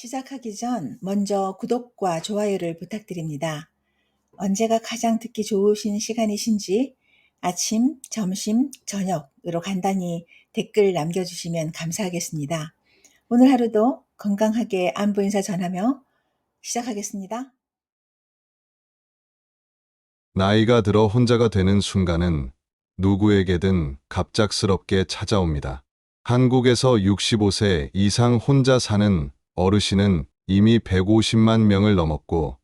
시작하기 전 먼저 구독과 좋아요를 부탁드립니다. 언제가 가장 듣기 좋으신 시간이신지 아침, 점심, 저녁으로 간단히 댓글 남겨주시면 감사하겠습니다. 오늘 하루도 건강하게 안부 인사 전하며 시작하겠습니다. 나이가 들어 혼자가 되는 순간은 누구에게든 갑작스럽게 찾아옵니다. 한국에서 65세 이상 혼자 사는 어르신은 이미 150만 명을 넘었고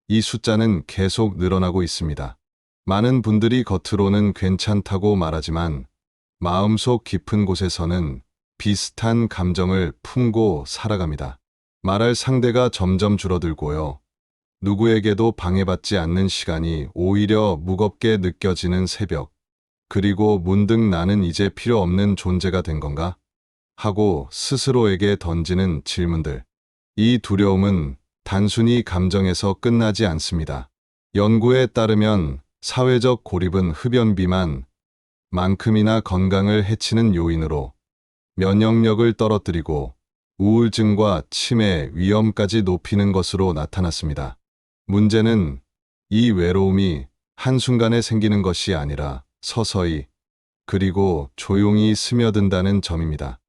이 숫자는 계속 늘어나고 있습니다. 많은 분들이 겉으로는 괜찮다고 말하지만 마음속 깊은 곳에서는 비슷한 감정을 품고 살아갑니다. 말할 상대가 점점 줄어들고요. 누구에게도 방해받지 않는 시간이 오히려 무겁게 느껴지는 새벽. 그리고 문득 나는 이제 필요 없는 존재가 된 건가? 하고 스스로에게 던지는 질문들. 이 두려움은 단순히 감정에서 끝나지 않습니다. 연구에 따르면 사회적 고립은 흡연비만 만큼이나 건강을 해치는 요인으로 면역력을 떨어뜨리고 우울증과 치매 위험까지 높이는 것으로 나타났습니다. 문제는 이 외로움이 한순간에 생기는 것이 아니라 서서히 그리고 조용히 스며든다는 점입니다.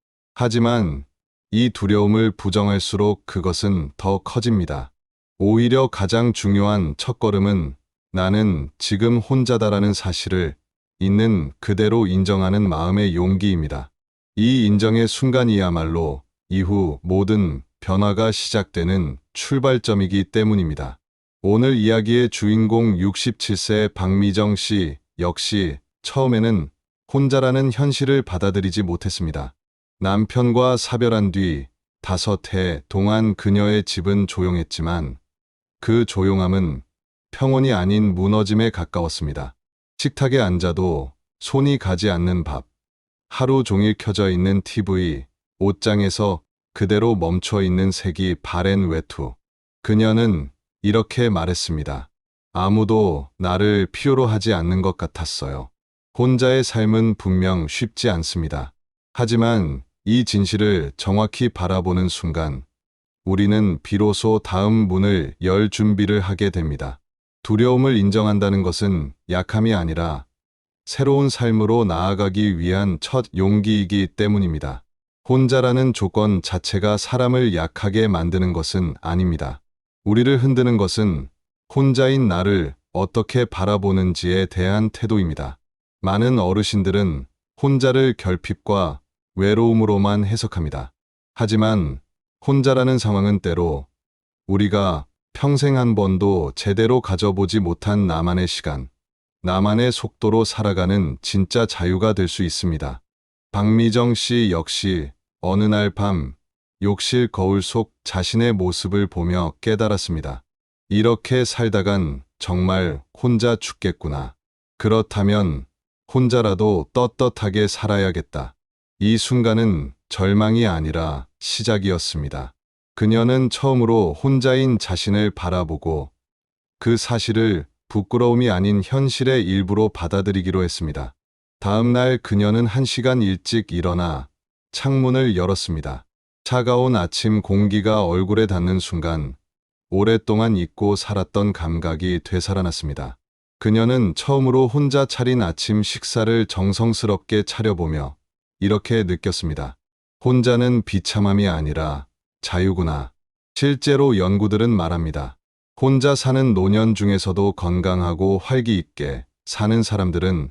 하지만 이 두려움을 부정할수록 그것은 더 커집니다. 오히려 가장 중요한 첫걸음은 나는 지금 혼자다라는 사실을 있는 그대로 인정하는 마음의 용기입니다. 이 인정의 순간이야말로 이후 모든 변화가 시작되는 출발점이기 때문입니다. 오늘 이야기의 주인공 67세 박미정 씨 역시 처음에는 혼자라는 현실을 받아들이지 못했습니다. 남편과 사별한 뒤 5해 동안 그녀의 집은 조용했지만 그 조용함은 평온이 아닌 무너짐에 가까웠습니다. 식탁에 앉아도 손이 가지 않는 밥, 하루 종일 켜져 있는 TV, 옷장에서 그대로 멈춰 있는 색이 바랜 외투. 그녀는 이렇게 말했습니다. 아무도 나를 필요로 하지 않는 것 같았어요. 혼자의 삶은 분명 쉽지 않습니다. 하지만 이 진실을 정확히 바라보는 순간 우리는 비로소 다음 문을 열 준비를 하게 됩니다. 두려움을 인정한다는 것은 약함이 아니라 새로운 삶으로 나아가기 위한 첫 용기이기 때문입니다. 혼자라는 조건 자체가 사람을 약하게 만드는 것은 아닙니다. 우리를 흔드는 것은 혼자인 나를 어떻게 바라보는지에 대한 태도입니다. 많은 어르신들은 혼자를 결핍과 외로움으로만 해석합니다. 하지만 혼자라는 상황은 때로 우리가 평생 한 번도 제대로 가져보지 못한 나만의 시간, 나만의 속도로 살아가는 진짜 자유가 될 수 있습니다. 박미정 씨 역시 어느 날 밤 욕실 거울 속 자신의 모습을 보며 깨달았습니다. 이렇게 살다간 정말 혼자 죽겠구나. 그렇다면 혼자라도 떳떳하게 살아야겠다. 이 순간은 절망이 아니라 시작이었습니다. 그녀는 처음으로 혼자인 자신을 바라보고 그 사실을 부끄러움이 아닌 현실의 일부로 받아들이기로 했습니다. 다음 날 그녀는 1시간 일찍 일어나 창문을 열었습니다. 차가운 아침 공기가 얼굴에 닿는 순간 오랫동안 잊고 살았던 감각이 되살아났습니다. 그녀는 처음으로 혼자 차린 아침 식사를 정성스럽게 차려보며 이렇게 느꼈습니다. 혼자는 비참함이 아니라 자유구나. 실제로 연구들은 말합니다. 혼자 사는 노년 중에서도 건강하고 활기 있게 사는 사람들은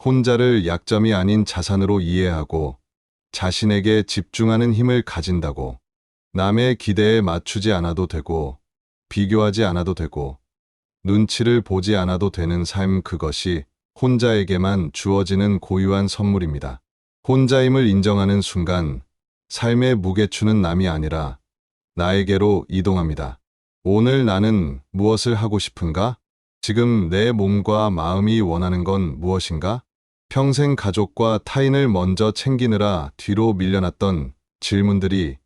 혼자를 약점이 아닌 자산으로 이해하고 자신에게 집중하는 힘을 가진다고. 남의 기대에 맞추지 않아도 되고 비교하지 않아도 되고 눈치를 보지 않아도 되는 삶, 그것이 혼자에게만 주어지는 고유한 선물입니다. 혼자임을 인정하는 순간 삶의 무게추는 남이 아니라 나에게로 이동합니다. 오늘 나는 무엇을 하고 싶은가? 지금 내 몸과 마음이 원하는 건 무엇인가? 평생 가족과 타인을 먼저 챙기느라 뒤로 밀려났던 질문들이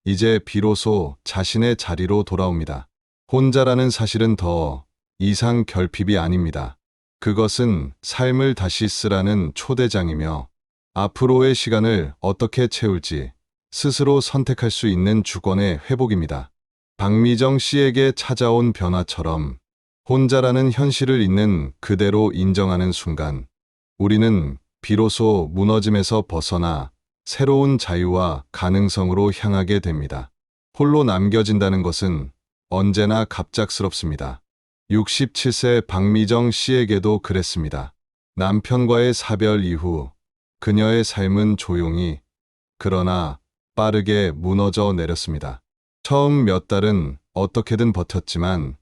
이제 비로소 자신의 자리로 돌아옵니다. 혼자라는 사실은 더 이상 결핍이 아닙니다. 그것은 삶을 다시 쓰라는 초대장이며 앞으로의 시간을 어떻게 채울지 스스로 선택할 수 있는 주권의 회복입니다. 박미정 씨에게 찾아온 변화처럼 혼자라는 현실을 있는 그대로 인정하는 순간 우리는 비로소 무너짐에서 벗어나 새로운 자유와 가능성으로 향하게 됩니다. 홀로 남겨진다는 것은 언제나 갑작스럽습니다. 67세 박미정 씨에게도 그랬습니다. 남편과의 사별 이후 그녀의 삶은 조용히 그러나 빠르게 무너져 내렸습니다. 처음 몇 달은 어떻게든 버텼지만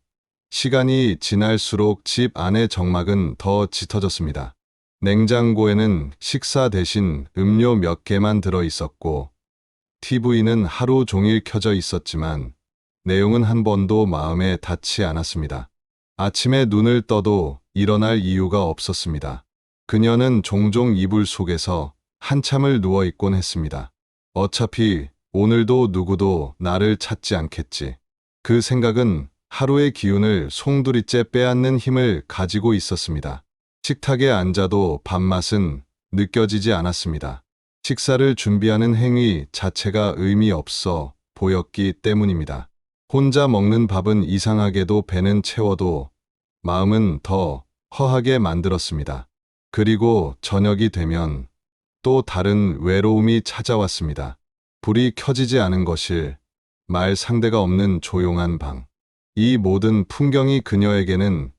시간이 지날수록 집 안의 정막은 더 짙어졌습니다. 냉장고에는 식사 대신 음료 몇 개만 들어 있었고 TV는 하루 종일 켜져 있었지만 내용은 한 번도 마음에 닿지 않았습니다. 아침에 눈을 떠도 일어날 이유가 없었습니다. 그녀는 종종 이불 속에서 한참을 누워 있곤 했습니다. 어차피 오늘도 누구도 나를 찾지 않겠지. 그 생각은 하루의 기운을 송두리째 빼앗는 힘을 가지고 있었습니다. 식탁에 앉아도 밥맛은 느껴지지 않았습니다. 식사를 준비하는 행위 자체가 의미 없어 보였기 때문입니다. 혼자 먹는 밥은 이상하게도 배는 채워도 마음은 더 허하게 만들었습니다. 그리고 저녁이 되면 또 다른 외로움이 찾아왔습니다. 불이 켜지지 않은 거실, 말 상대가 없는 조용한 방. 이 모든 풍경이 그녀에게는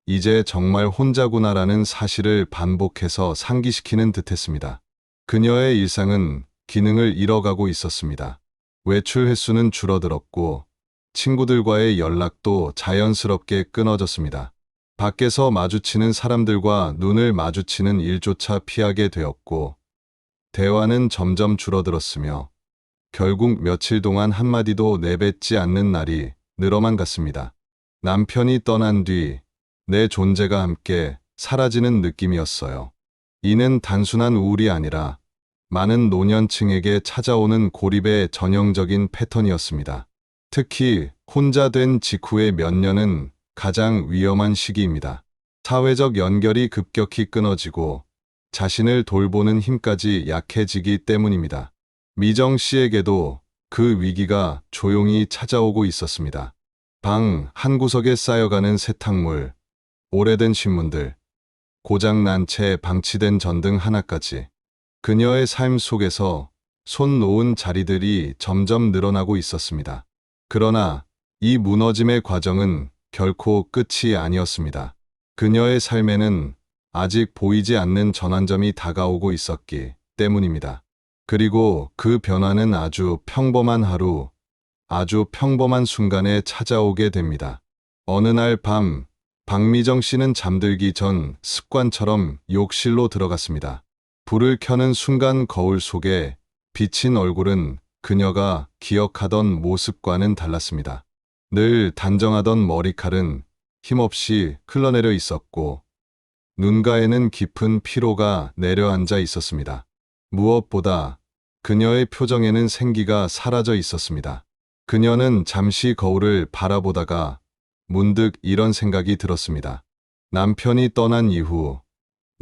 이제 정말 혼자구나라는 사실을 반복해서 상기시키는 듯했습니다. 그녀의 일상은 기능을 잃어가고 있었습니다. 외출 횟수는 줄어들었고 친구들과의 연락도 자연스럽게 끊어졌습니다. 밖에서 마주치는 사람들과 눈을 마주치는 일조차 피하게 되었고 대화는 점점 줄어들었으며 결국 며칠 동안 한마디도 내뱉지 않는 날이 늘어만 갔습니다. 남편이 떠난 뒤 내 존재가 함께 사라지는 느낌이었어요. 이는 단순한 우울이 아니라 많은 노년층에게 찾아오는 고립의 전형적인 패턴이었습니다. 특히 혼자 된 직후의 몇 년은 가장 위험한 시기입니다. 사회적 연결이 급격히 끊어지고 자신을 돌보는 힘까지 약해지기 때문입니다. 미정 씨에게도 그 위기가 조용히 찾아오고 있었습니다. 방 한구석에 쌓여가는 세탁물, 오래된 신문들, 고장난 채 방치된 전등 하나까지 그녀의 삶 속에서 손 놓은 자리들이 점점 늘어나고 있었습니다. 그러나 이 무너짐의 과정은 결코 끝이 아니었습니다. 그녀의 삶에는 아직 보이지 않는 전환점이 다가오고 있었기 때문입니다. 그리고 그 변화는 아주 평범한 하루, 아주 평범한 순간에 찾아오게 됩니다. 어느 날 밤, 박미정 씨는 잠들기 전 습관처럼 욕실로 들어갔습니다. 불을 켜는 순간 거울 속에 비친 얼굴은 그녀가 기억하던 모습과는 달랐습니다. 늘 단정하던 머리칼은 힘없이 흘러내려 있었고 눈가에는 깊은 피로가 내려앉아 있었습니다. 무엇보다 그녀의 표정에는 생기가 사라져 있었습니다. 그녀는 잠시 거울을 바라보다가 문득 이런 생각이 들었습니다. 남편이 떠난 이후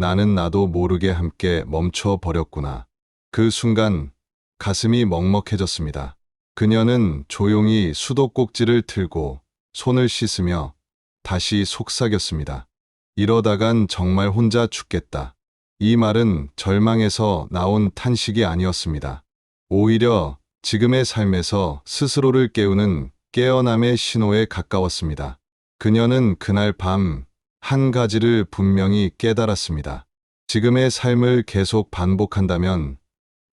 나는 나도 모르게 함께 멈춰 버렸구나. 그 순간 가슴이 먹먹해졌습니다. 그녀는 조용히 수도꼭지를 틀고 손을 씻으며 다시 속삭였습니다. 이러다간 정말 혼자 죽겠다. 이 말은 절망에서 나온 탄식이 아니었습니다. 오히려 지금의 삶에서 스스로를 깨우는 깨어남의 신호에 가까웠습니다. 그녀는 그날 밤 한 가지를 분명히 깨달았습니다. 지금의 삶을 계속 반복한다면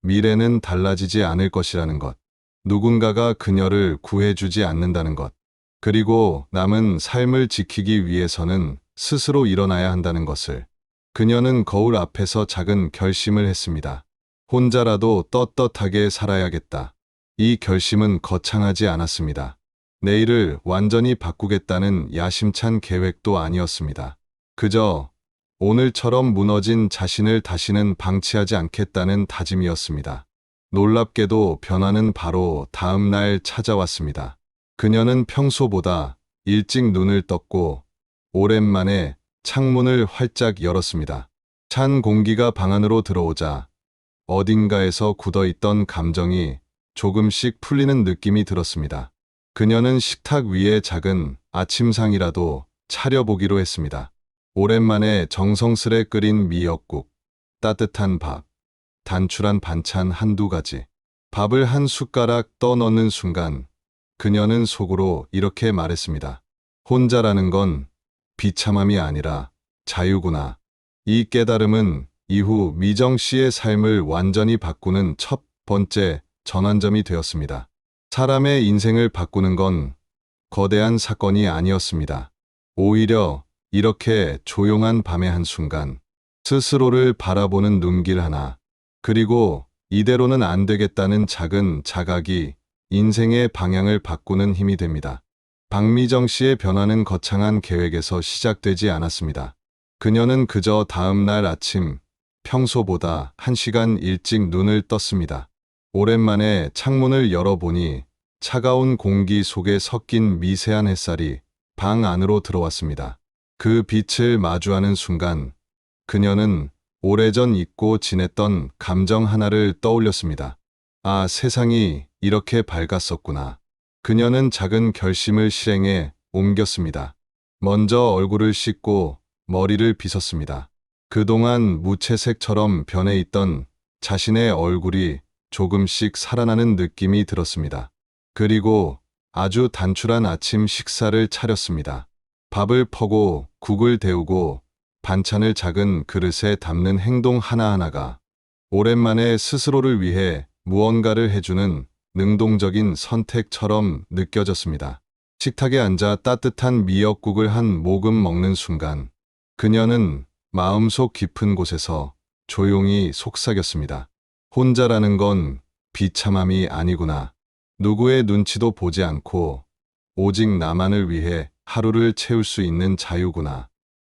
미래는 달라지지 않을 것이라는 것. 누군가가 그녀를 구해주지 않는다는 것. 그리고 남은 삶을 지키기 위해서는 스스로 일어나야 한다는 것을. 그녀는 거울 앞에서 작은 결심을 했습니다. 혼자라도 떳떳하게 살아야겠다. 이 결심은 거창하지 않았습니다. 내일을 완전히 바꾸겠다는 야심찬 계획도 아니었습니다. 그저 오늘처럼 무너진 자신을 다시는 방치하지 않겠다는 다짐이었습니다. 놀랍게도 변화는 바로 다음 날 찾아왔습니다. 그녀는 평소보다 일찍 눈을 떴고 오랜만에 창문을 활짝 열었습니다. 찬 공기가 방 안으로 들어오자 어딘가에서 굳어있던 감정이 조금씩 풀리는 느낌이 들었습니다. 그녀는 식탁 위에 작은 아침상이라도 차려보기로 했습니다. 오랜만에 정성스레 끓인 미역국, 따뜻한 밥, 단출한 반찬 한두 가지. 밥을 한 숟가락 떠넣는 순간 그녀는 속으로 이렇게 말했습니다. 혼자라는 건 비참함이 아니라 자유구나. 이 깨달음은 이후 미정 씨의 삶을 완전히 바꾸는 첫 번째 전환점이 되었습니다. 사람의 인생을 바꾸는 건 거대한 사건이 아니었습니다. 오히려 이렇게 조용한 밤의 한순간 스스로를 바라보는 눈길 하나, 그리고 이대로는 안 되겠다는 작은 자각이 인생의 방향을 바꾸는 힘이 됩니다. 박미정 씨의 변화는 거창한 계획에서 시작되지 않았습니다. 그녀는 그저 다음 날 아침 평소보다 1시간 일찍 눈을 떴습니다. 오랜만에 창문을 열어보니 차가운 공기 속에 섞인 미세한 햇살이 방 안으로 들어왔습니다. 그 빛을 마주하는 순간 그녀는 오래전 잊고 지냈던 감정 하나를 떠올렸습니다. 아, 세상이 이렇게 밝았었구나. 그녀는 작은 결심을 실행에 옮겼습니다. 먼저 얼굴을 씻고 머리를 빗었습니다. 그동안 무채색처럼 변해 있던 자신의 얼굴이 조금씩 살아나는 느낌이 들었습니다. 그리고 아주 단출한 아침 식사를 차렸습니다. 밥을 퍼고 국을 데우고 반찬을 작은 그릇에 담는 행동 하나하나가 오랜만에 스스로를 위해 무언가를 해주는 능동적인 선택처럼 느껴졌습니다. 식탁에 앉아 따뜻한 미역국을 한 모금 먹는 순간 그녀는 마음속 깊은 곳에서 조용히 속삭였습니다. 혼자라는 건 비참함이 아니구나. 누구의 눈치도 보지 않고 오직 나만을 위해 하루를 채울 수 있는 자유구나.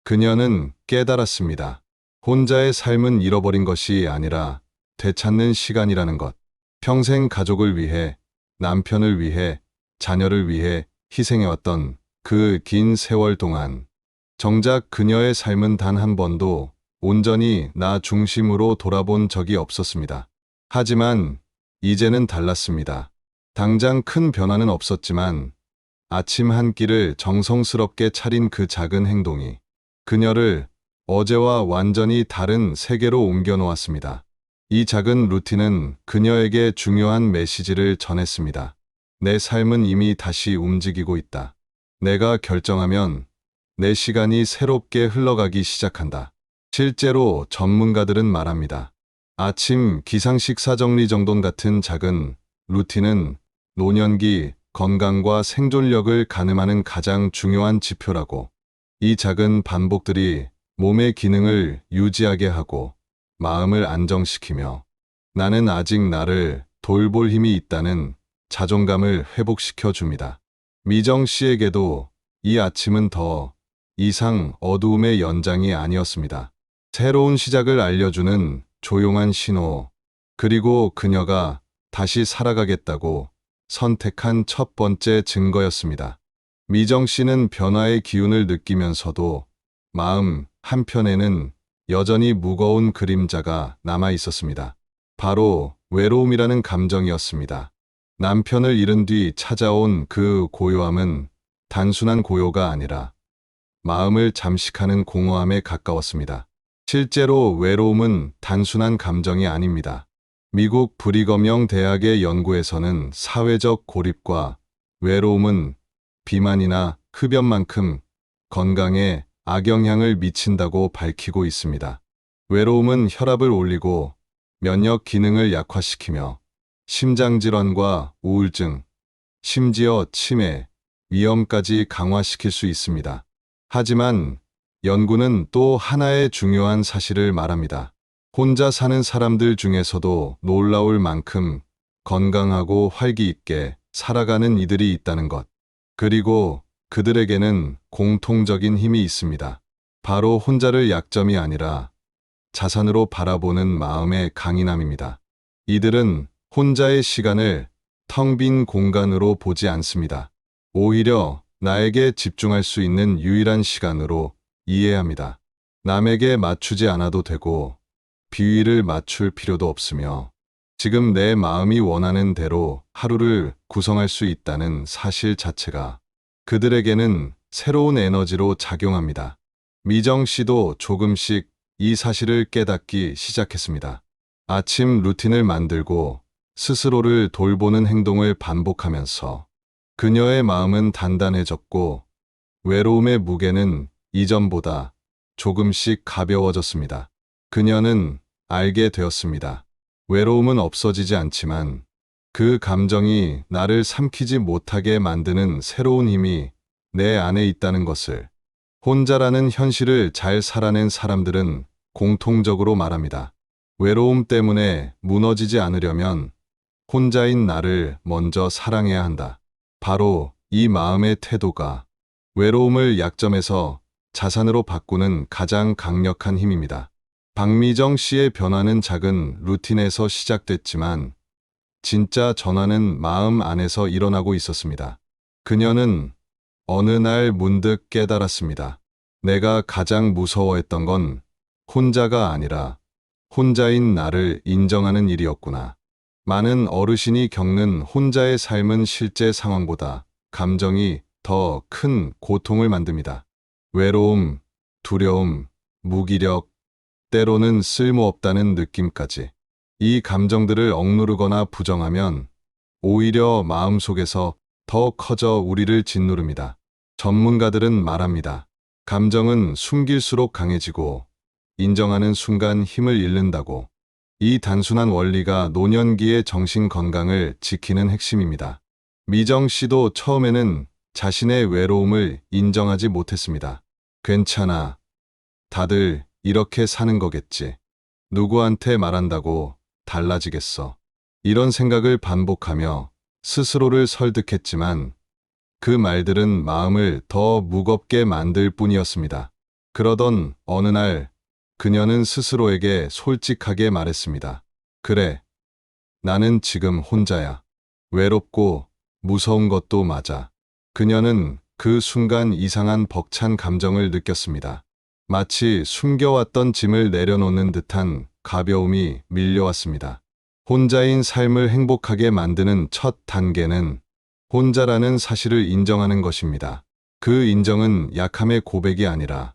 그녀는 깨달았습니다. 혼자의 삶은 잃어버린 것이 아니라 되찾는 시간이라는 것. 평생 가족을 위해, 남편을 위해, 자녀를 위해 희생해왔던 그 긴 세월 동안 정작 그녀의 삶은 단 한 번도 온전히 나 중심으로 돌아본 적이 없었습니다. 하지만 이제는 달랐습니다. 당장 큰 변화는 없었지만 아침 한 끼를 정성스럽게 차린 그 작은 행동이 그녀를 어제와 완전히 다른 세계로 옮겨 놓았습니다. 이 작은 루틴은 그녀에게 중요한 메시지를 전했습니다. 내 삶은 이미 다시 움직이고 있다. 내가 결정하면 내 시간이 새롭게 흘러가기 시작한다. 실제로 전문가들은 말합니다. 아침 기상식사 정리 정돈 같은 작은 루틴은 노년기 건강과 생존력을 가늠하는 가장 중요한 지표라고. 이 작은 반복들이 몸의 기능을 유지하게 하고 마음을 안정시키며 나는 아직 나를 돌볼 힘이 있다는 자존감을 회복시켜 줍니다. 미정 씨에게도 이 아침은 더 이상 어두움의 연장이 아니었습니다. 새로운 시작을 알려주는 조용한 신호, 그리고 그녀가 다시 살아가겠다고 선택한 첫 번째 증거였습니다. 미정 씨는 변화의 기운을 느끼면서도 마음 한편에는 여전히 무거운 그림자가 남아 있었습니다. 바로 외로움이라는 감정이었습니다. 남편을 잃은 뒤 찾아온 그 고요함은 단순한 고요가 아니라 마음을 잠식하는 공허함에 가까웠습니다. 실제로 외로움은 단순한 감정이 아닙니다. 미국 브리검영 대학의 연구에서는 사회적 고립과 외로움은 비만이나 흡연만큼 건강에 악영향을 미친다고 밝히고 있습니다. 외로움은 혈압을 올리고 면역 기능을 약화시키며 심장질환과 우울증, 심지어 치매, 위험까지 강화시킬 수 있습니다. 하지만 연구는 또 하나의 중요한 사실을 말합니다. 혼자 사는 사람들 중에서도 놀라울 만큼 건강하고 활기 있게 살아가는 이들이 있다는 것. 그리고 그들에게는 공통적인 힘이 있습니다. 바로 혼자를 약점이 아니라 자산으로 바라보는 마음의 강인함입니다. 이들은 혼자의 시간을 텅 빈 공간으로 보지 않습니다. 오히려 나에게 집중할 수 있는 유일한 시간으로 이해합니다. 남에게 맞추지 않아도 되고 비위를 맞출 필요도 없으며 지금 내 마음이 원하는 대로 하루를 구성할 수 있다는 사실 자체가 그들에게는 새로운 에너지로 작용합니다. 미정 씨도 조금씩 이 사실을 깨닫기 시작했습니다. 아침 루틴을 만들고 스스로를 돌보는 행동을 반복하면서 그녀의 마음은 단단해졌고 외로움의 무게는 이전보다 조금씩 가벼워졌습니다. 그녀는 알게 되었습니다. 외로움은 없어지지 않지만 그 감정이 나를 삼키지 못하게 만드는 새로운 힘이 내 안에 있다는 것을. 혼자라는 현실을 잘 살아낸 사람들은 공통적으로 말합니다. 외로움 때문에 무너지지 않으려면 혼자인 나를 먼저 사랑해야 한다. 바로 이 마음의 태도가 외로움을 약점에서 자산으로 바꾸는 가장 강력한 힘입니다. 박미정 씨의 변화는 작은 루틴에서 시작됐지만 진짜 전환은 마음 안에서 일어나고 있었습니다. 그녀는 어느 날 문득 깨달았습니다. 내가 가장 무서워했던 건 혼자가 아니라 혼자인 나를 인정하는 일이었구나. 많은 어르신이 겪는 혼자의 삶은 실제 상황보다 감정이 더 큰 고통을 만듭니다. 외로움, 두려움, 무기력, 때로는 쓸모없다는 느낌까지. 이 감정들을 억누르거나 부정하면 오히려 마음속에서 더 커져 우리를 짓누릅니다. 전문가들은 말합니다. 감정은 숨길수록 강해지고 인정하는 순간 힘을 잃는다고. 이 단순한 원리가 노년기의 정신 건강을 지키는 핵심입니다. 미정 씨도 처음에는 자신의 외로움을 인정하지 못했습니다. 괜찮아. 다들 이렇게 사는 거겠지. 누구한테 말한다고 달라지겠어. 이런 생각을 반복하며 스스로를 설득했지만 그 말들은 마음을 더 무겁게 만들 뿐이었습니다. 그러던 어느 날 그녀는 스스로에게 솔직하게 말했습니다. 그래, 나는 지금 혼자야. 외롭고 무서운 것도 맞아. 그녀는 그 순간 이상한 벅찬 감정을 느꼈습니다. 마치 숨겨왔던 짐을 내려놓는 듯한 가벼움이 밀려왔습니다. 혼자인 삶을 행복하게 만드는 첫 단계는 혼자라는 사실을 인정하는 것입니다. 그 인정은 약함의 고백이 아니라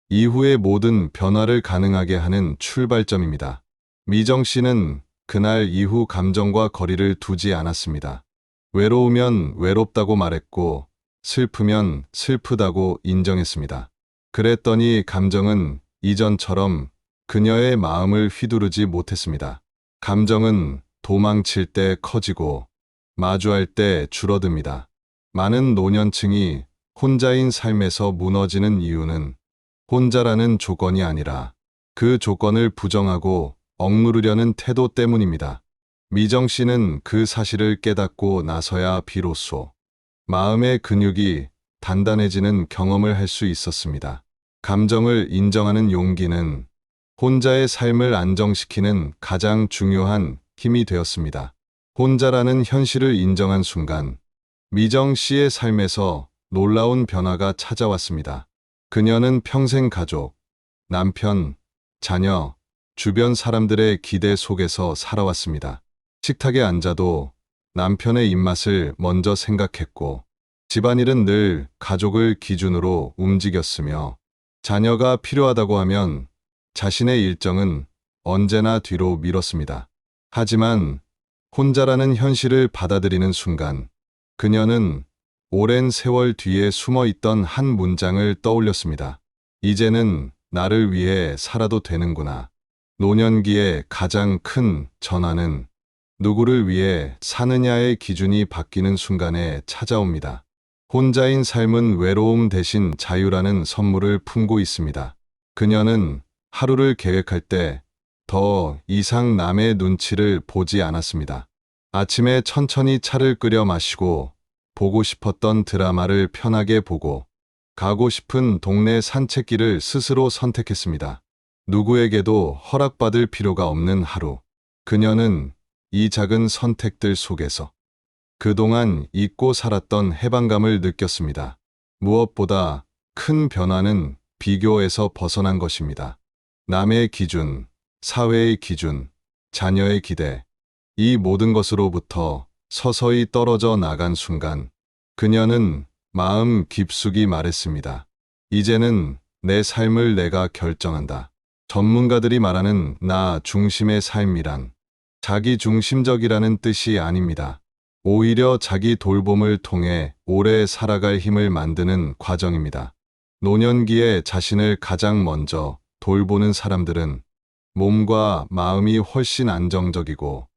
이후의 모든 변화를 가능하게 하는 출발점입니다. 미정 씨는 그날 이후 감정과 거리를 두지 않았습니다. 외로우면 외롭다고 말했고 슬프면 슬프다고 인정했습니다. 그랬더니 감정은 이전처럼 그녀의 마음을 휘두르지 못했습니다. 감정은 도망칠 때 커지고 마주할 때 줄어듭니다. 많은 노년층이 혼자인 삶에서 무너지는 이유는 혼자라는 조건이 아니라 그 조건을 부정하고 억누르려는 태도 때문입니다. 미정 씨는 그 사실을 깨닫고 나서야 비로소 마음의 근육이 단단해지는 경험을 할 수 있었습니다. 감정을 인정하는 용기는 혼자의 삶을 안정시키는 가장 중요한 힘이 되었습니다. 혼자라는 현실을 인정한 순간 미정 씨의 삶에서 놀라운 변화가 찾아왔습니다. 그녀는 평생 가족, 남편, 자녀, 주변 사람들의 기대 속에서 살아왔습니다. 식탁에 앉아도 남편의 입맛을 먼저 생각했고 집안일은 늘 가족을 기준으로 움직였으며 자녀가 필요하다고 하면 자신의 일정은 언제나 뒤로 미뤘습니다. 하지만 혼자라는 현실을 받아들이는 순간 그녀는 오랜 세월 뒤에 숨어 있던 한 문장을 떠올렸습니다. 이제는 나를 위해 살아도 되는구나. 노년기의 가장 큰 전환은 누구를 위해 사느냐의 기준이 바뀌는 순간에 찾아옵니다. 혼자인 삶은 외로움 대신 자유라는 선물을 품고 있습니다. 그녀는 하루를 계획할 때 더 이상 남의 눈치를 보지 않았습니다. 아침에 천천히 차를 끓여 마시고 보고 싶었던 드라마를 편하게 보고 가고 싶은 동네 산책길을 스스로 선택했습니다. 누구에게도 허락받을 필요가 없는 하루. 그녀는 이 작은 선택들 속에서 그동안 잊고 살았던 해방감을 느꼈습니다. 무엇보다 큰 변화는 비교에서 벗어난 것입니다. 남의 기준, 사회의 기준, 자녀의 기대, 이 모든 것으로부터 서서히 떨어져 나간 순간 그녀는 마음 깊숙이 말했습니다. 이제는 내 삶을 내가 결정한다. 전문가들이 말하는 나 중심의 삶이란 자기 중심적이라는 뜻이 아닙니다. 오히려 자기 돌봄을 통해 오래 살아갈 힘을 만드는 과정입니다. 노년기에 자신을 가장 먼저 돌보는 사람들은 몸과 마음이 훨씬 안정적이고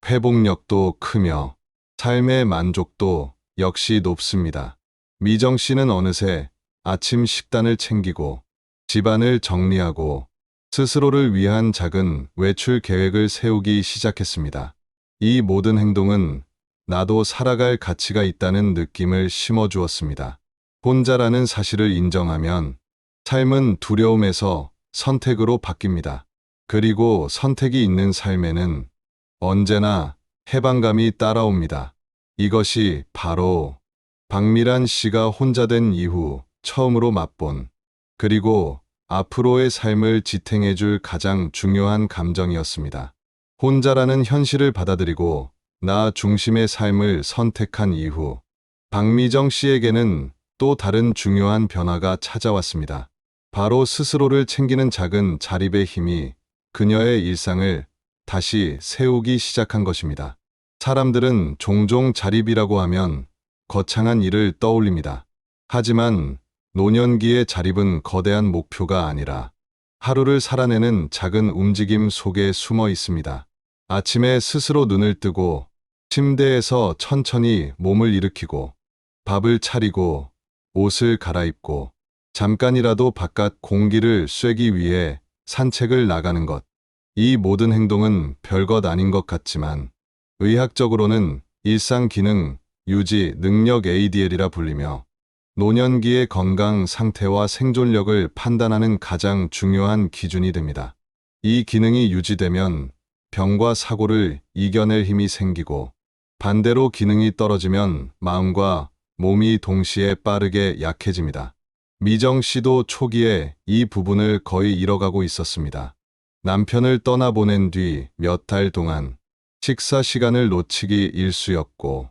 회복력도 크며 삶의 만족도 역시 높습니다. 미정 씨는 어느새 아침 식단을 챙기고 집안을 정리하고 스스로를 위한 작은 외출 계획을 세우기 시작했습니다. 이 모든 행동은 나도 살아갈 가치가 있다는 느낌을 심어주었습니다. 혼자라는 사실을 인정하면 삶은 두려움에서 선택으로 바뀝니다. 그리고 선택이 있는 삶에는 언제나 해방감이 따라옵니다. 이것이 바로 박미란 씨가 혼자 된 이후 처음으로 맛본 그리고 앞으로의 삶을 지탱해줄 가장 중요한 감정이었습니다. 혼자라는 현실을 받아들이고 나 중심의 삶을 선택한 이후 박미정 씨에게는 또 다른 중요한 변화가 찾아왔습니다. 바로 스스로를 챙기는 작은 자립의 힘이 그녀의 일상을 다시 세우기 시작한 것입니다. 사람들은 종종 자립이라고 하면 거창한 일을 떠올립니다. 하지만 노년기의 자립은 거대한 목표가 아니라 하루를 살아내는 작은 움직임 속에 숨어 있습니다. 아침에 스스로 눈을 뜨고 침대에서 천천히 몸을 일으키고 밥을 차리고 옷을 갈아입고 잠깐이라도 바깥 공기를 쐬기 위해 산책을 나가는 것. 이 모든 행동은 별것 아닌 것 같지만 의학적으로는 일상 기능 유지 능력 ADL이라 불리며 노년기의 건강 상태와 생존력을 판단하는 가장 중요한 기준이 됩니다. 이 기능이 유지되면 병과 사고를 이겨낼 힘이 생기고 반대로 기능이 떨어지면 마음과 몸이 동시에 빠르게 약해집니다. 미정 씨도 초기에 이 부분을 거의 잃어가고 있었습니다. 남편을 떠나보낸 뒤 몇 달 동안 식사 시간을 놓치기 일쑤였고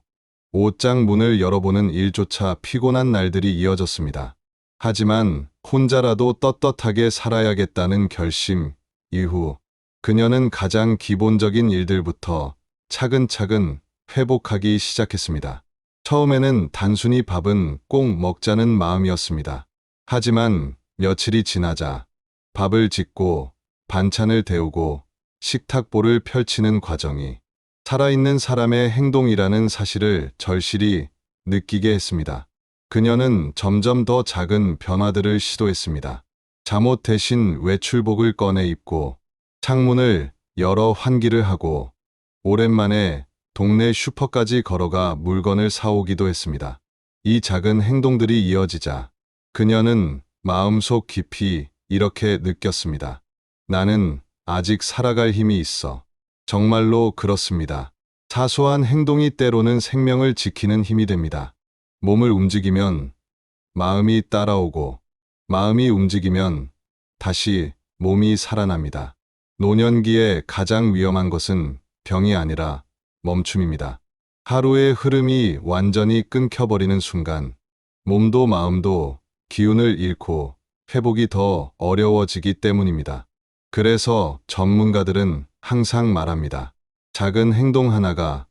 옷장 문을 열어보는 일조차 피곤한 날들이 이어졌습니다. 하지만 혼자라도 떳떳하게 살아야겠다는 결심 이후 그녀는 가장 기본적인 일들부터 차근차근 회복하기 시작했습니다. 처음에는 단순히 밥은 꼭 먹자는 마음이었습니다. 하지만 며칠이 지나자 밥을 짓고 반찬을 데우고 식탁보를 펼치는 과정이 살아있는 사람의 행동이라는 사실을 절실히 느끼게 했습니다. 그녀는 점점 더 작은 변화들을 시도했습니다. 잠옷 대신 외출복을 꺼내 입고 창문을 열어 환기를 하고 오랜만에 동네 슈퍼까지 걸어가 물건을 사오기도 했습니다. 이 작은 행동들이 이어지자 그녀는 마음속 깊이 이렇게 느꼈습니다. 나는 아직 살아갈 힘이 있어. 정말로 그렇습니다. 사소한 행동이 때로는 생명을 지키는 힘이 됩니다. 몸을 움직이면 마음이 따라오고 마음이 움직이면 다시 몸이 살아납니다. 노년기에 가장 위험한 것은 병이 아니라 멈춤입니다. 하루의 흐름이 완전히 끊겨버리는 순간 몸도 마음도 기운을 잃고 회복이 더 어려워지기 때문입니다. 그래서 전문가들은 항상 말합니다. 작은 행동 하나가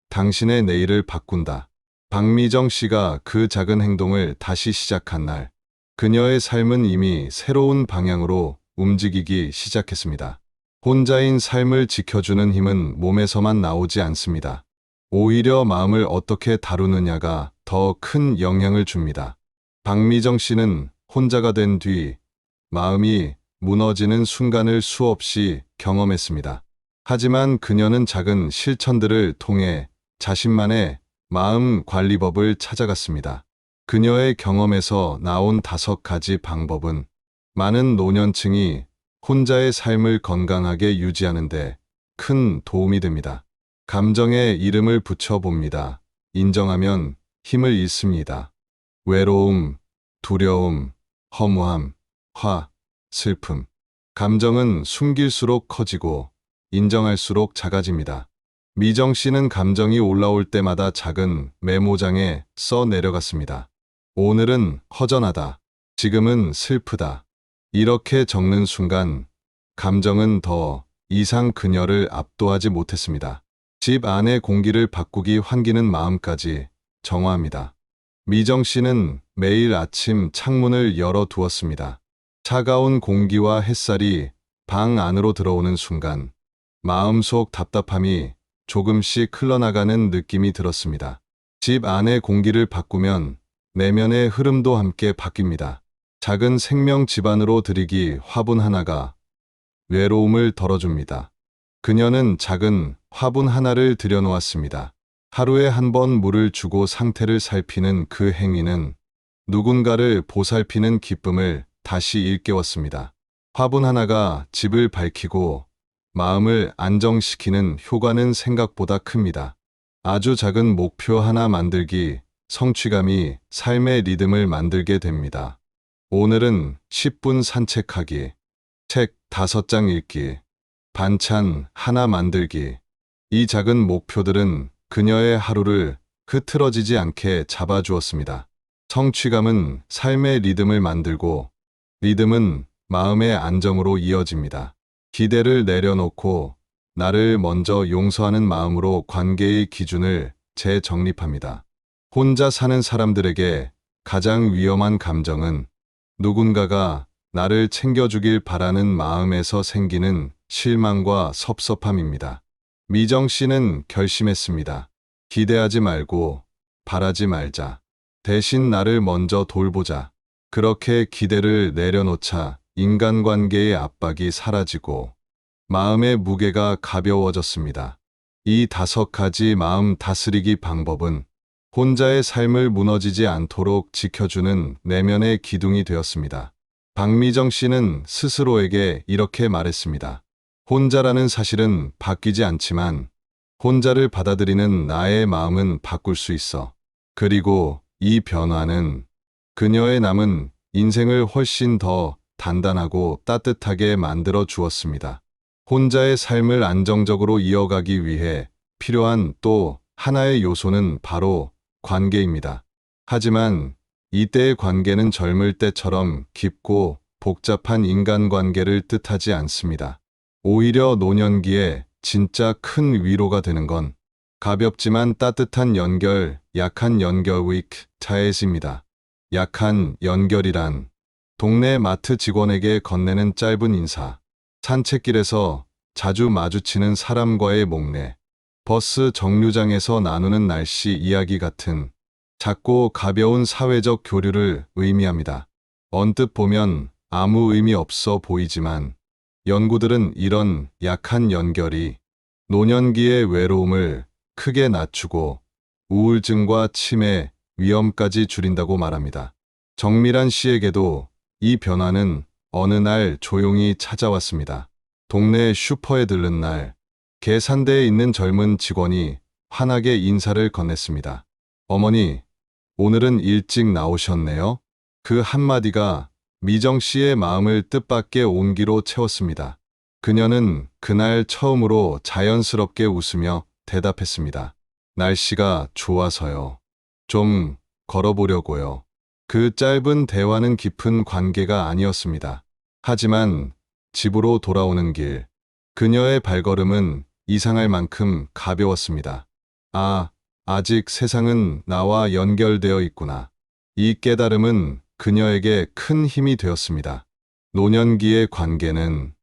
당신의 내일을 바꾼다. 박미정 씨가 그 작은 행동을 다시 시작한 날, 그녀의 삶은 이미 새로운 방향으로 움직이기 시작했습니다. 혼자인 삶을 지켜주는 힘은 몸에서만 나오지 않습니다. 오히려 마음을 어떻게 다루느냐가 더 큰 영향을 줍니다. 박미정 씨는 혼자가 된 뒤 마음이 무너지는 순간을 수없이 경험했습니다. 하지만 그녀는 작은 실천들을 통해 자신만의 마음 관리법을 찾아갔습니다. 그녀의 경험에서 나온 5가지 방법은 많은 노년층이 혼자의 삶을 건강하게 유지하는데 큰 도움이 됩니다. 감정에 이름을 붙여봅니다. 인정하면 힘을 잃습니다. 외로움, 두려움, 허무함, 화, 슬픔. 감정은 숨길수록 커지고 인정할수록 작아집니다. 미정 씨는 감정이 올라올 때마다 작은 메모장에 써 내려갔습니다. 오늘은 허전하다. 지금은 슬프다. 이렇게 적는 순간 감정은 더 이상 그녀를 압도하지 못했습니다. 집 안의 공기를 바꾸기 환기는 마음까지 정화합니다. 미정 씨는 매일 아침 창문을 열어 두었습니다. 차가운 공기와 햇살이 방 안으로 들어오는 순간 마음속 답답함이 조금씩 흘러나가는 느낌이 들었습니다. 집 안의 공기를 바꾸면 내면의 흐름도 함께 바뀝니다. 작은 생명 집안으로 들이기 화분 하나가 외로움을 덜어줍니다. 그녀는 작은 화분 하나를 들여놓았습니다. 하루에 한 번 물을 주고 상태를 살피는 그 행위는 누군가를 보살피는 기쁨을 다시 일깨웠습니다. 화분 하나가 집을 밝히고 마음을 안정시키는 효과는 생각보다 큽니다. 아주 작은 목표 하나 만들기, 성취감이 삶의 리듬을 만들게 됩니다. 오늘은 10분 산책하기, 책 5장 읽기, 반찬 하나 만들기. 이 작은 목표들은 그녀의 하루를 흐트러지지 않게 잡아주었습니다. 성취감은 삶의 리듬을 만들고 리듬은 마음의 안정으로 이어집니다. 기대를 내려놓고 나를 먼저 용서하는 마음으로 관계의 기준을 재정립합니다. 혼자 사는 사람들에게 가장 위험한 감정은 누군가가 나를 챙겨주길 바라는 마음에서 생기는 실망과 섭섭함입니다. 미정 씨는 결심했습니다. 기대하지 말고 바라지 말자. 대신 나를 먼저 돌보자. 그렇게 기대를 내려놓자 인간관계의 압박이 사라지고 마음의 무게가 가벼워졌습니다. 이 5가지 마음 다스리기 방법은 혼자의 삶을 무너지지 않도록 지켜주는 내면의 기둥이 되었습니다. 박미정 씨는 스스로에게 이렇게 말했습니다. 혼자라는 사실은 바뀌지 않지만 혼자를 받아들이는 나의 마음은 바꿀 수 있어. 그리고 이 변화는 그녀의 남은 인생을 훨씬 더 단단하고 따뜻하게 만들어 주었습니다. 혼자의 삶을 안정적으로 이어가기 위해 필요한 또 하나의 요소는 바로 관계입니다. 하지만 이때의 관계는 젊을 때처럼 깊고 복잡한 인간관계를 뜻하지 않습니다. 오히려 노년기에 진짜 큰 위로가 되는 건 가볍지만 따뜻한 연결, 약한 연결 위크 차에입니다. 약한 연결이란 동네 마트 직원에게 건네는 짧은 인사, 산책길에서 자주 마주치는 사람과의 목례, 버스 정류장에서 나누는 날씨 이야기 같은 작고 가벼운 사회적 교류를 의미합니다. 언뜻 보면 아무 의미 없어 보이지만 연구들은 이런 약한 연결이 노년기의 외로움을 크게 낮추고 우울증과 치매 위험까지 줄인다고 말합니다. 정밀한 씨에게도 이 변화는 어느 날 조용히 찾아왔습니다. 동네 슈퍼에 들른 날, 계산대에 있는 젊은 직원이 환하게 인사를 건넸습니다. 어머니, 오늘은 일찍 나오셨네요. 그 한마디가 미정 씨의 마음을 뜻밖의 온기로 채웠습니다. 그녀는 그날 처음으로 자연스럽게 웃으며 대답했습니다. 날씨가 좋아서요. 좀 걸어보려고요. 그 짧은 대화는 깊은 관계가 아니었습니다. 하지만 집으로 돌아오는 길, 그녀의 발걸음은 이상할 만큼 가벼웠습니다. 아, 아직 세상은 나와 연결되어 있구나. 이 깨달음은 그녀에게 큰 힘이 되었습니다. 노년기의 관계는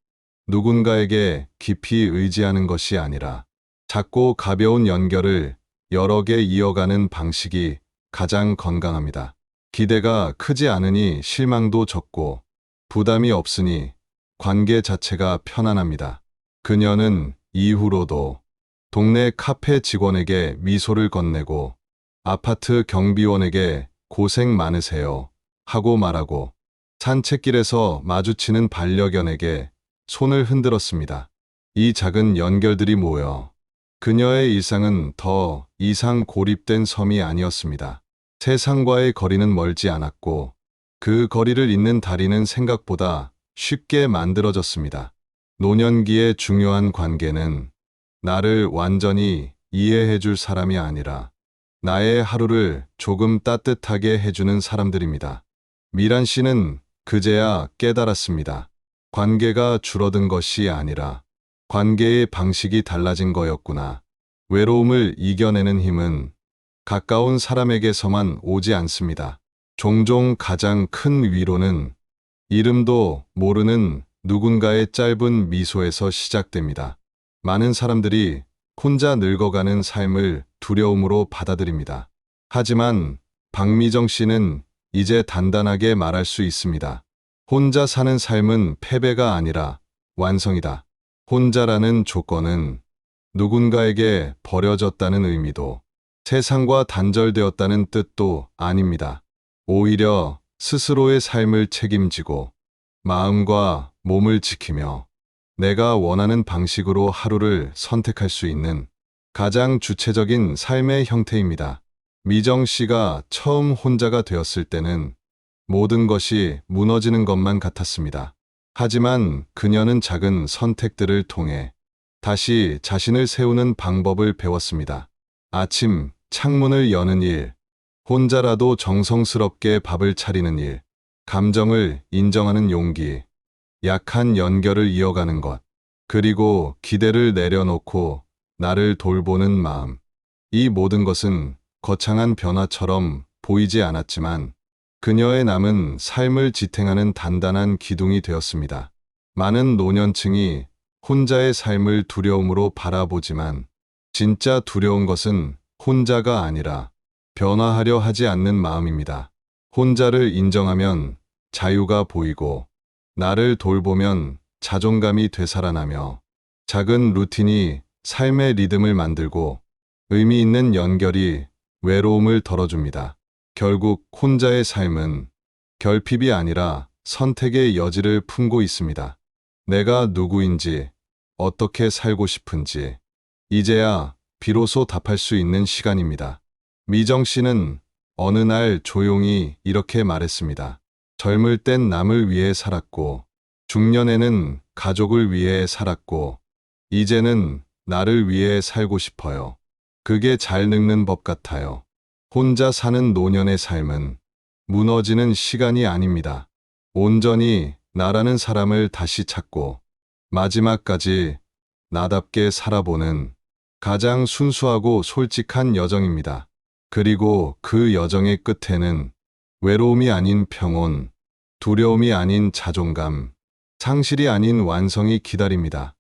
누군가에게 깊이 의지하는 것이 아니라 작고 가벼운 연결을 여러 개 이어가는 방식이 가장 건강합니다. 기대가 크지 않으니 실망도 적고 부담이 없으니 관계 자체가 편안합니다. 그녀는 이후로도 동네 카페 직원에게 미소를 건네고 아파트 경비원에게 고생 많으세요 하고 말하고 산책길에서 마주치는 반려견에게 손을 흔들었습니다. 이 작은 연결들이 모여 그녀의 일상은 더 이상 고립된 섬이 아니었습니다. 세상과의 거리는 멀지 않았고 그 거리를 잇는 다리는 생각보다 쉽게 만들어졌습니다. 노년기의 중요한 관계는 나를 완전히 이해해 줄 사람이 아니라 나의 하루를 조금 따뜻하게 해주는 사람들입니다. 미란 씨는 그제야 깨달았습니다. 관계가 줄어든 것이 아니라 관계의 방식이 달라진 거였구나. 외로움을 이겨내는 힘은 가까운 사람에게서만 오지 않습니다. 종종 가장 큰 위로는 이름도 모르는 누군가의 짧은 미소에서 시작됩니다. 많은 사람들이 혼자 늙어가는 삶을 두려움으로 받아들입니다. 하지만 박미정 씨는 이제 단단하게 말할 수 있습니다. 혼자 사는 삶은 패배가 아니라 완성이다. 혼자라는 조건은 누군가에게 버려졌다는 의미도 세상과 단절되었다는 뜻도 아닙니다. 오히려 스스로의 삶을 책임지고 마음과 몸을 지키며 내가 원하는 방식으로 하루를 선택할 수 있는 가장 주체적인 삶의 형태입니다. 미정 씨가 처음 혼자가 되었을 때는 모든 것이 무너지는 것만 같았습니다. 하지만 그녀는 작은 선택들을 통해 다시 자신을 세우는 방법을 배웠습니다. 아침 창문을 여는 일, 혼자라도 정성스럽게 밥을 차리는 일, 감정을 인정하는 용기, 약한 연결을 이어가는 것, 그리고 기대를 내려놓고 나를 돌보는 마음. 이 모든 것은 거창한 변화처럼 보이지 않았지만 그녀의 남은 삶을 지탱하는 단단한 기둥이 되었습니다. 많은 노년층이 혼자의 삶을 두려움으로 바라보지만 진짜 두려운 것은 혼자가 아니라 변화하려 하지 않는 마음입니다. 혼자를 인정하면 자유가 보이고 나를 돌보면 자존감이 되살아나며 작은 루틴이 삶의 리듬을 만들고 의미 있는 연결이 외로움을 덜어줍니다. 결국 혼자의 삶은 결핍이 아니라 선택의 여지를 품고 있습니다. 내가 누구인지, 어떻게 살고 싶은지, 이제야 비로소 답할 수 있는 시간입니다. 미정 씨는 어느 날 조용히 이렇게 말했습니다. 젊을 땐 남을 위해 살았고, 중년에는 가족을 위해 살았고, 이제는 나를 위해 살고 싶어요. 그게 잘 늙는 법 같아요. 혼자 사는 노년의 삶은 무너지는 시간이 아닙니다. 온전히 나라는 사람을 다시 찾고 마지막까지 나답게 살아보는 가장 순수하고 솔직한 여정입니다. 그리고 그 여정의 끝에는 외로움이 아닌 평온, 두려움이 아닌 자존감, 상실이 아닌 완성이 기다립니다.